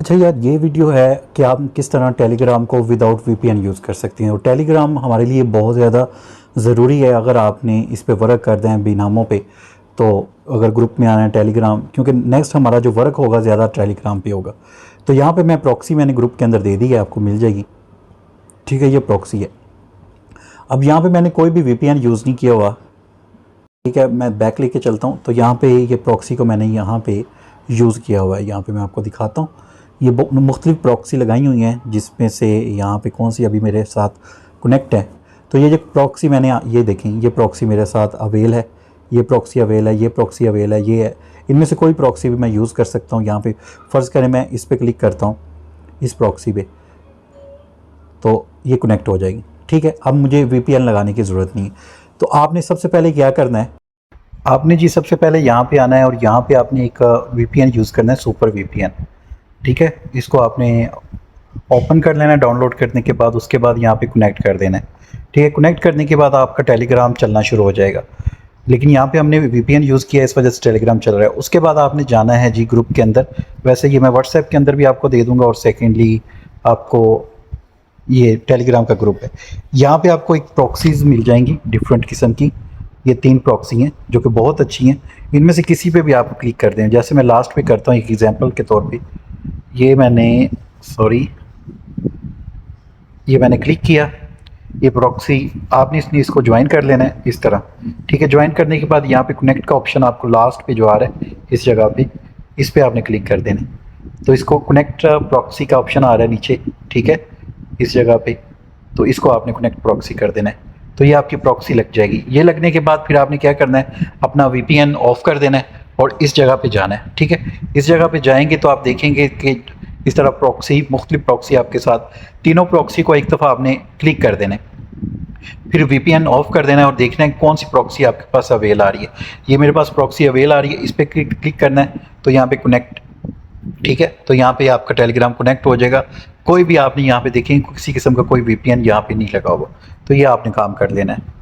अच्छा यार, ये वीडियो है कि आप किस तरह टेलीग्राम को विदाउट वीपीएन यूज़ कर सकते हैं। और टेलीग्राम हमारे लिए बहुत ज़्यादा ज़रूरी है अगर आपने इस पे वर्क कर दें बेनामों पे। तो अगर ग्रुप में आना है टेलीग्राम, क्योंकि नेक्स्ट हमारा जो वर्क होगा ज़्यादा टेलीग्राम पे होगा। तो यहाँ पे मैं प्रॉक्सी मैंने ग्रुप के अंदर दे दी है, आपको मिल जाएगी। ठीक है, ये प्रॉक्सी है। अब यहाँ पर मैंने कोई भी वीपीएन यूज़ नहीं किया हुआ। ठीक है, मैं बैक लेके चलता हूँ। तो यहाँ पे ये प्रॉक्सी को मैंने यहाँ पे यूज़ किया हुआ है। यहाँ पे मैं आपको दिखाता हूँ। ये मुख्तलिफ प्रॉक्सी लगाई हुई हैं, जिसमें से यहाँ पे कौन सी अभी मेरे साथ कनेक्ट है। तो ये जो प्रॉक्सी मैंने ये देखें, ये प्रॉक्सी मेरे साथ अवेल है, ये प्रॉक्सी अवेल है, ये प्रॉक्सी अवेल है, ये है। इनमें से कोई प्रॉक्सी भी मैं यूज़ कर सकता हूँ। यहाँ पे फ़र्ज़ करें मैं इस पर क्लिक करता हूँ, इस प्रॉक्सी पे, तो ये कनेक्ट हो जाएगी। ठीक है, अब मुझे वीपीएन लगाने की ज़रूरत नहीं है। तो आपने सबसे पहले क्या करना है, आपने जी सबसे पहले यहाँ पे आना है और यहाँ पे आपने एक वीपीएन यूज़ करना है, सुपर वीपीएन। ठीक है, इसको आपने ओपन कर लेना है डाउनलोड करने के बाद। उसके बाद यहाँ पे कनेक्ट कर देना है। ठीक है, कनेक्ट करने के बाद आपका टेलीग्राम चलना शुरू हो जाएगा। लेकिन यहाँ पे हमने वीपीएन यूज़ किया, इस वजह से टेलीग्राम चल रहा है। उसके बाद आपने जाना है जी ग्रुप के अंदर। वैसे ये मैं व्हाट्सएप के अंदर भी आपको दे दूँगा, और सेकेंडली आपको ये टेलीग्राम का ग्रुप है। यहाँ पे आपको एक प्रॉक्सीज मिल जाएंगी डिफरेंट किस्म की। ये 3 प्रॉक्सी हैं जो कि बहुत अच्छी हैं। इनमें से किसी पे भी आप क्लिक कर दें। जैसे मैं लास्ट पे करता हूँ एक एग्जांपल के तौर पे, ये मैंने क्लिक किया। ये प्रॉक्सी आपने इसको ज्वाइन कर लेना है इस तरह। ठीक है, ज्वाइन करने के बाद यहाँ पे कनेक्ट का ऑप्शन आपको लास्ट पे जो आ रहा है इस जगह पे, इस पे आपने क्लिक कर देना है। तो इसको कनेक्ट प्रॉक्सी का ऑप्शन आ रहा है नीचे। ठीक है, इस जगह पे, तो इसको आपने कनेक्ट प्रॉक्सी कर देना है। तो ये आपकी प्रॉक्सी लग जाएगी। ये लगने के बाद फिर आपने क्या करना है, अपना वीपीएन ऑफ कर देना है और इस जगह पे जाना है। ठीक है, इस जगह पे जाएंगे तो आप देखेंगे कि इस तरह प्रॉक्सी, मुख्तलिफ प्रॉक्सी आपके साथ, तीनों प्रॉक्सी को एक दफ़ा आपने क्लिक कर देना है। फिर वीपीएन ऑफ कर देना है और देखना है कौन सी प्रॉक्सी आपके पास अवेल आ रही है। ये मेरे पास प्रॉक्सी अवेल आ रही है, इस पर क्लिक करना है। तो यहाँ पे कनेक्ट। ठीक है, तो यहाँ पे आपका टेलीग्राम कनेक्ट हो जाएगा। कोई भी आपने यहाँ पे देखेंगे किसी किस्म का कोई वीपीएन यहाँ पे नहीं लगा होगा। तो ये आपने काम कर लेना है।